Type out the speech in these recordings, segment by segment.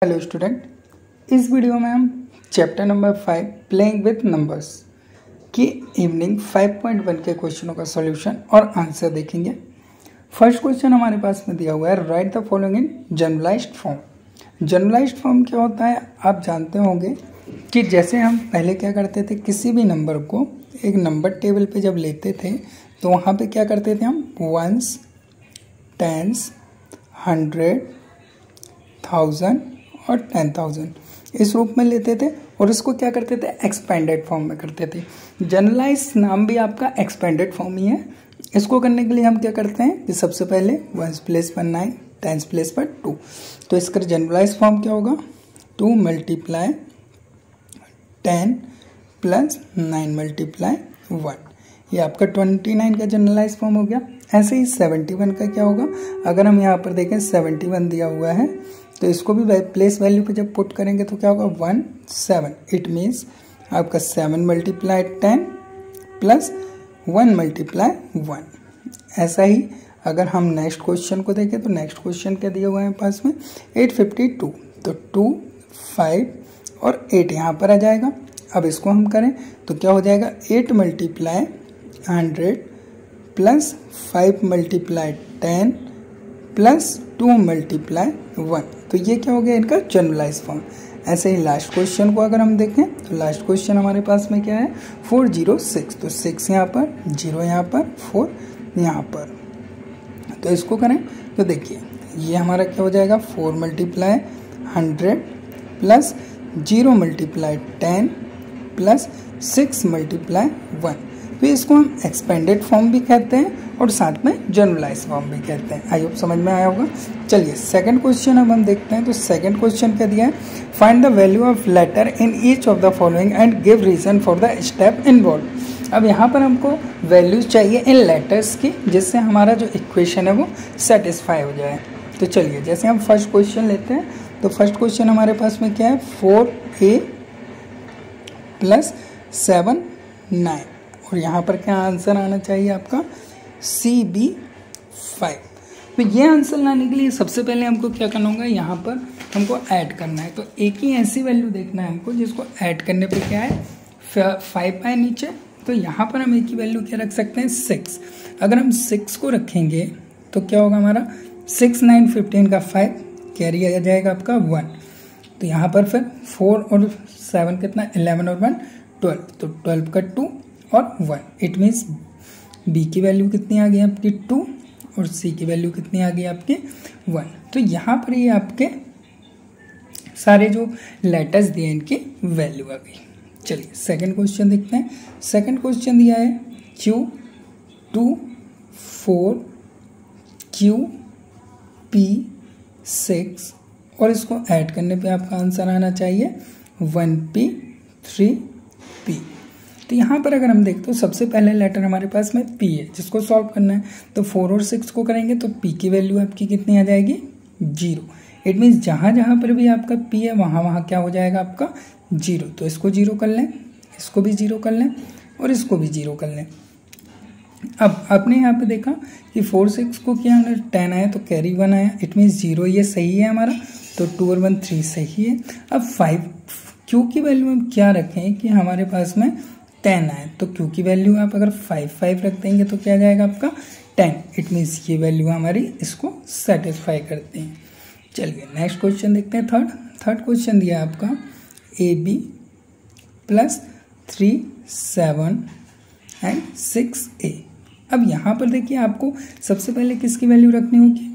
Hello student, इस video में हम chapter number 5 playing with numbers की इवनिंग 5.1 के क्वेश्चनों का सॉल्यूशन और आंसर देखेंगे। फर्स्ट क्वेश्चन हमारे पास में दिया हुआ है, write the following in generalised form. Generalised form क्या होता है, आप जानते होंगे कि जैसे हम पहले क्या करते थे, किसी भी नंबर को एक नंबर टेबल पे जब लेते थे तो वहाँ पे क्या करते थे हम, वंस, टेंस, 100, 1000 और 10,000 इस रूप में लेते थे और इसको क्या करते थे, एक्सपेंडेड फॉर्म में करते थे। जनरलाइज नाम भी आपका एक्सपेंडेड फॉर्म ही है। इसको करने के लिए हम क्या करते हैं कि सबसे पहले वंस प्लेस पर 9, टेंस प्लेस पर 2, तो इसका जनरलाइज फॉर्म क्या होगा, 2 मल्टीप्लाई 10 प्लस 9 मल्टीप्लाई 1, ये आपका 29 का जनरलाइज फॉर्म हो गया। ऐसे ही 71 का क्या होगा, अगर हम यहाँ पर देखें 71 दिया हुआ है तो इसको भी प्लेस वैल्यू पे जब पुट करेंगे तो क्या होगा, 1 7, इट मीन्स आपका 7 मल्टीप्लाई 10 प्लस 1 मल्टीप्लाई 1। ऐसा ही अगर हम नेक्स्ट क्वेश्चन को देखें तो नेक्स्ट क्वेश्चन क्या दिया हुआ है पास में, 852, तो 2, 5 और 8 यहाँ पर आ जाएगा। अब इसको हम करें तो क्या हो जाएगा, 8 multiply 100 plus 5 multiply 10 plus 2 multiply 1, तो ये क्या हो गया इनका जनरलाइज फॉर्म। ऐसे ही लास्ट क्वेश्चन को अगर हम देखें तो लास्ट क्वेश्चन हमारे पास में क्या है, 406, तो 6 यहाँ पर, 0 यहाँ पर, 4 यहाँ पर, तो इसको करें तो देखिए ये हमारा क्या हो जाएगा, 4 multiply 100 plus 0 multiply 10 plus 6 multiply 1, तो इसको हम एक्सपेंडेड फॉर्म भी कहते हैं और साथ में जनरलाइज फॉर्म भी कहते हैं। आई होप समझ में आया होगा। चलिए सेकंड क्वेश्चन अब हम देखते हैं। तो सेकंड क्वेश्चन क्या दिया है, find the value of letter in each of the following and give reason for the step involve. अब यहाँ पर हमको वैल्यूज चाहिए इन लेटर्स की, जिससे हमारा जो इक्वेशन है वो सेटिस्फाई हो जाए। तो चलिए जैसे हम फर्स्ट क्वेश्चन लेते हैं तो फर्स्ट क्वेश्चन हमारे पास में क्या है, 4a प्लस 7 9, और यहाँ पर क्या आंसर आना चाहिए आपका, CB 5। तो ये आंसर लाने के लिए सबसे पहले हमको क्या करना होगा, यहाँ पर हमको ऐड करना है। तो एक ही ऐसी वैल्यू देखना है हमको जिसको ऐड करने पे क्या है, 5 आए नीचे, तो यहाँ पर हम एक ही वैल्यू क्या रख सकते हैं, 6। अगर हम 6 को रखेंगे तो क्या होगा हमारा, 6 9 15 का 5 कैरी आ जाएगा आपका 1, तो यहाँ पर फिर 4 और 7 कितना, 11 और 1 12, तो 12 का 2 और 1, इट मीन्स B की वैल्यू कितनी आ गई आपकी 2 और C की वैल्यू कितनी आ गई आपकी 1। तो यहाँ पर ये आपके सारे जो लेटर्स दिए इनकी वैल्यू आ गई। चलिए सेकंड क्वेश्चन देखते हैं। सेकंड क्वेश्चन दिया है Q2 4 QP 6 और इसको ऐड करने पे आपका आंसर आना चाहिए 1P 3P। तो यहाँ पर अगर हम देखते तो सबसे पहले लेटर हमारे पास में P है जिसको सॉल्व करना है, तो 4 और 6 को करेंगे तो P की वैल्यू आपकी कितनी आ जाएगी, 0। इट मीन्स जहाँ जहाँ पर भी आपका P है वहाँ वहाँ क्या हो जाएगा आपका 0, तो इसको 0 कर लें, इसको भी 0 कर लें और इसको भी 0 कर लें। अब आपने यहाँ पे देखा कि 4 6 को क्या 10 आया तो कैरी 1 आया, इट मीन्स 0 ये सही है हमारा, तो 2 और 1 3 सही है। अब 5 Q की वैल्यू हम क्या रखें कि हमारे पास में 10 आए, तो Q की वैल्यू आप अगर 5 रख देंगे तो क्या जाएगा आपका 10, इट मीन्स ये वैल्यू हमारी इसको सेटिस्फाई करते हैं। चलिए नेक्स्ट क्वेश्चन देखते हैं। थर्ड क्वेश्चन दिया है आपका AB प्लस 3 7 एंड 6A। अब यहाँ पर देखिए आपको सबसे पहले किसकी वैल्यू रखनी होगी,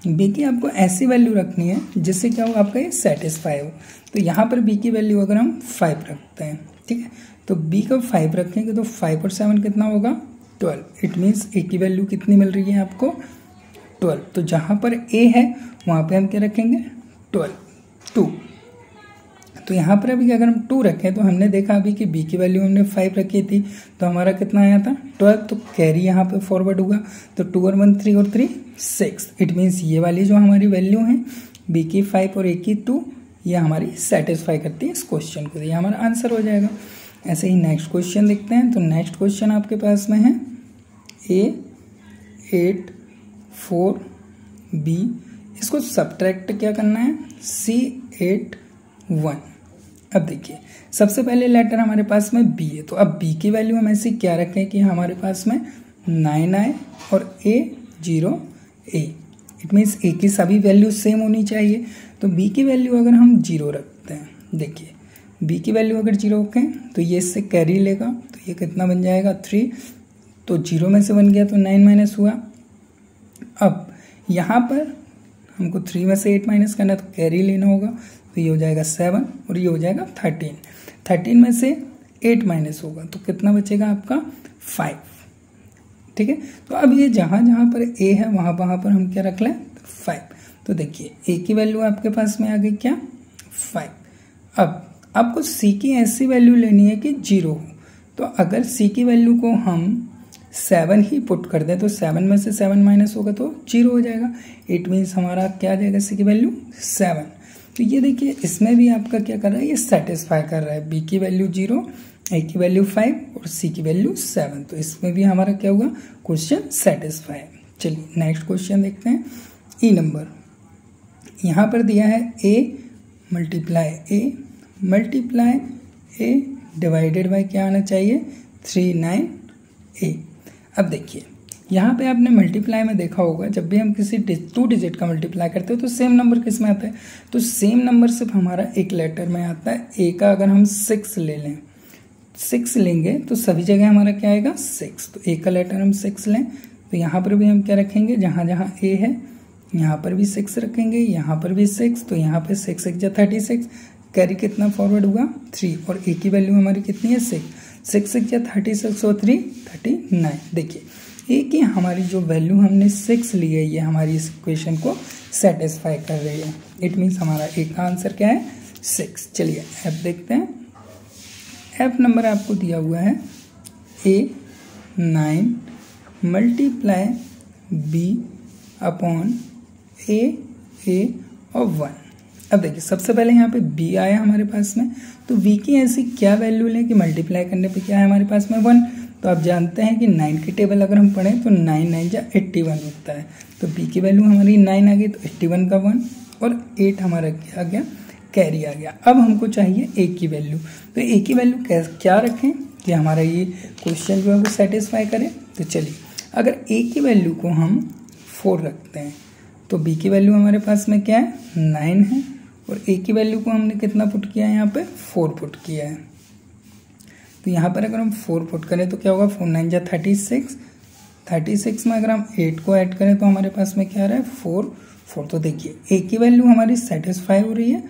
B की आपको ऐसी वैल्यू रखनी है जिससे क्या हो आपका ये सेटिस्फाई हो। तो यहाँ पर B की वैल्यू अगर हम 5 रखते हैं, ठीक है, तो B का 5 रखेंगे तो 5 और 7 कितना होगा 12, इट मीन्स A की वैल्यू कितनी मिल रही है आपको 12। तो जहाँ पर A है वहाँ पे हम क्या रखेंगे 2। तो यहाँ पर अभी अगर हम 2 रखें तो हमने देखा अभी कि B की वैल्यू हमने 5 रखी थी तो हमारा कितना आया था 12, तो कैरी यहाँ पे फॉरवर्ड होगा, तो 2 और 1 3 और 3 6, इट मीन्स ये वाली जो हमारी वैल्यू है B की 5 और A की 2 ये हमारी सेटिस्फाई करती है इस क्वेश्चन को, तो ये हमारा आंसर हो जाएगा। ऐसे ही नेक्स्ट क्वेश्चन देखते हैं। तो नेक्स्ट क्वेश्चन आपके पास में है A 8 4 B इसको सब्ट्रैक्ट क्या करना है, C81। अब देखिए सबसे पहले लेटर हमारे पास में B है, तो अब B की वैल्यू हम ऐसी क्या रखें कि हमारे पास में 9 आए और A 0 A। It means A की सभी वैल्यू सेम होनी चाहिए। तो B की वैल्यू अगर हम 0 रखते हैं, देखिए B की वैल्यू अगर 0 रखें तो ये इससे कैरी लेगा, तो ये कितना बन जाएगा 3। तो 0 में से 1 गया तो 9 माइनस हुआ। अब यहाँ पर हमको 3 में से 8 माइनस करना है तो कैरी लेना होगा, तो ये हो जाएगा 7 और ये हो जाएगा 13। 13 में से 8 माइनस होगा तो कितना बचेगा आपका 5। ठीक है, तो अब ये जहाँ जहाँ पर A है वहाँ पर हम क्या रख लें 5। तो देखिए A की वैल्यू आपके पास में आ गई क्या 5। अब आपको C की ऐसी वैल्यू लेनी है कि 0 हो। तो अगर C की वैल्यू को हम 7 ही पुट कर दें तो 7 में से 7 माइनस होगा तो 0 हो जाएगा। इट मीन्स हमारा क्या आ जाएगा C की वैल्यू 7। तो ये देखिए इसमें भी आपका क्या कर रहा है, ये सेटिस्फाई कर रहा है। B की वैल्यू 0, A की वैल्यू 5 और C की वैल्यू 7। तो इसमें भी हमारा क्या होगा, क्वेश्चन सेटिस्फाई। चलिए नेक्स्ट क्वेश्चन देखते हैं। ई नंबर यहाँ पर दिया है A multiply A divided by क्या आना चाहिए 39A। अब देखिए यहाँ पे आपने मल्टीप्लाई में देखा होगा, जब भी हम किसी 2 डिजिट का मल्टीप्लाई करते हो तो सेम नंबर किस में आता है, तो सेम नंबर सिर्फ हमारा एक लेटर में आता है। A का अगर हम 6 ले लें, 6 लेंगे तो सभी जगह हमारा क्या आएगा 6। तो A का लेटर हम 6 लें तो यहाँ पर भी हम क्या रखेंगे, जहाँ जहाँ A है यहाँ पर भी 6 रखेंगे, यहाँ पर भी 6। तो यहाँ पे 6 6 36, कैरी कितना फॉरवर्ड हुआ 3 और A की वैल्यू हमारी कितनी है 6 6 36 और 3 39। देखिए A की हमारी जो वैल्यू हमने 6 ली है ये हमारी इस इक्वेशन को सेटिस्फाई कर रही है। इट मीन्स हमारा A का आंसर क्या है 6। चलिए F देखते हैं। F नंबर आपको दिया हुआ है A 9 multiply B upon A और 1। अब देखिए सबसे पहले यहाँ पे B आया हमारे पास में, तो B की ऐसी क्या वैल्यू लें कि मल्टीप्लाई करने पे क्या है हमारे पास में 1। तो आप जानते हैं कि 9 की टेबल अगर हम पढ़ें तो 9 9 जा 81 होता है। तो B की वैल्यू हमारी 9 आ गई तो 81 का 1 और 8 हमारा क्या आ गया कैरी आ गया। अब हमको चाहिए A की वैल्यू, तो A की वैल्यू क्या रखें कि हमारा ये क्वेश्चन जो है वो सेटिस्फाई करे। तो चलिए अगर A की वैल्यू को हम 4 रखते हैं तो B की वैल्यू हमारे पास में क्या है 9 है और A की वैल्यू को हमने कितना पुट किया है यहाँ पे 4 पुट किया है। तो यहाँ पर अगर हम 4 पुट करें तो क्या होगा 4 9 जा 36 में अगर हम 8 को ऐड करें तो हमारे पास में क्या आ रहा है 4। तो देखिए A की वैल्यू हमारी सेटिस्फाई हो रही है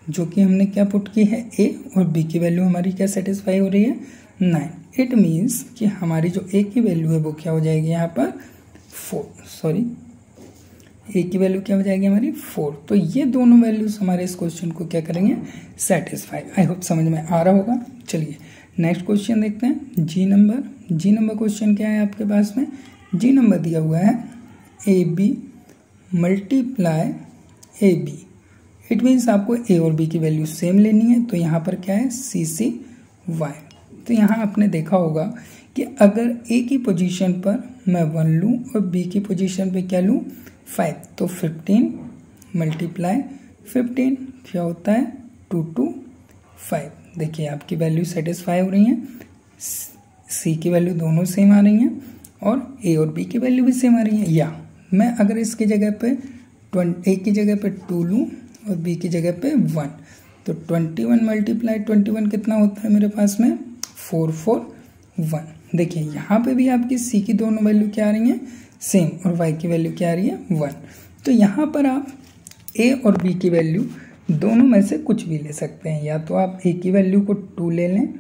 जो कि हमने क्या पुट की है A, और B की वैल्यू हमारी क्या सेटिस्फाई हो रही है 9। इट मीन्स कि हमारी जो A की वैल्यू है वो क्या हो जाएगी यहाँ पर 4, A की वैल्यू क्या हो जाएगी हमारी 4। तो ये दोनों वैल्यूज हमारे इस क्वेश्चन को क्या करेंगे सेटिस्फाई। आई होप समझ में आ रहा होगा। चलिए नेक्स्ट क्वेश्चन देखते हैं। जी नंबर क्वेश्चन क्या है आपके पास में, जी नंबर दिया हुआ है AB multiply AB। It means आपको A और B की वैल्यू सेम लेनी है। तो यहाँ पर क्या है CCY। तो यहाँ आपने देखा होगा कि अगर A की पोजीशन पर मैं 1 लूँ और B की पोजीशन पे क्या लूँ 5, तो 15 मल्टीप्लाई 15 क्या होता है 2 2 5। देखिए आपकी वैल्यू सेटिस्फाई हो रही हैं, C की वैल्यू दोनों सेम आ रही हैं और A और B की वैल्यू भी सेम आ रही है। या मैं अगर इसकी जगह पे A की जगह पे 2 लूँ और B की जगह पे 1, तो 21 मल्टीप्लाई 21 कितना होता है मेरे पास में 4 4 1। देखिए यहाँ पे भी आपकी C की दोनों वैल्यू क्या आ रही हैं सेम और Y की वैल्यू क्या आ रही है 1। तो यहाँ पर आप A और B की वैल्यू दोनों में से कुछ भी ले सकते हैं। या तो आप A की वैल्यू को 2 ले लें,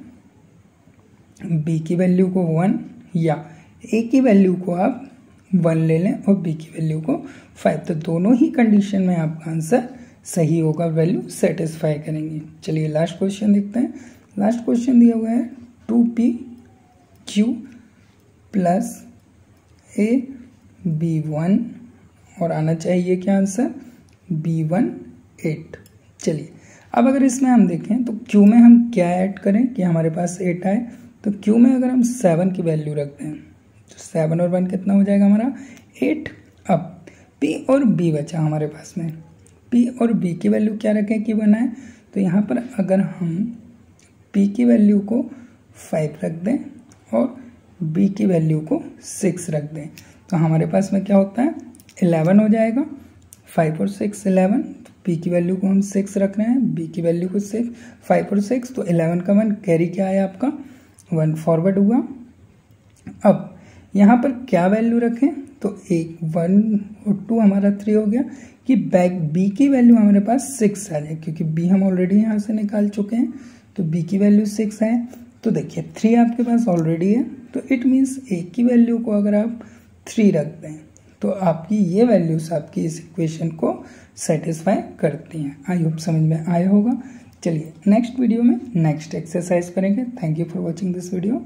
B की वैल्यू को 1, या A की वैल्यू को आप 1 ले लें और B की वैल्यू को 5। तो दोनों ही कंडीशन में आपका आंसर सही होगा, वैल्यू सेटिस्फाई करेंगे। चलिए लास्ट क्वेश्चन देखते हैं। लास्ट क्वेश्चन दिया हुआ है 2PQ प्लस AB1 और आना चाहिए क्या आंसर B1 8। चलिए अब अगर इसमें हम देखें तो Q में हम क्या ऐड करें कि हमारे पास 8 आए। तो Q में अगर हम 7 की वैल्यू रखते हैं तो 7 और 1 कितना हो जाएगा हमारा 8। अब P और B बचा हमारे पास में। P और B की वैल्यू क्या रखें कि बना है, तो यहाँ पर अगर हम P की वैल्यू को 5 रख दें और B की वैल्यू को 6 रख दें तो हमारे पास में क्या होता है 11 हो जाएगा। 5 और 6 11, तो P की वैल्यू को हम 6 रख रहे हैं, B की वैल्यू को 6, 5 और 6 तो 11 का 1 कैरी क्या आया आपका 1 फॉरवर्ड हुआ। अब यहाँ पर क्या वैल्यू रखें, तो 1 और 2 हमारा 3 हो गया कि बैक B की वैल्यू हमारे पास 6 आ जाए, क्योंकि B हम ऑलरेडी यहाँ से निकाल चुके हैं तो B की वैल्यू 6 है। तो देखिए 3 आपके पास ऑलरेडी है, तो इट मीन्स A की वैल्यू को अगर आप 3 रख दें तो आपकी ये वैल्यूज आपकी इस इक्वेशन को सेटिस्फाई करती हैं। आई होप समझ में आया होगा। चलिए नेक्स्ट वीडियो में नेक्स्ट एक्सरसाइज करेंगे। Thank you for watching this video.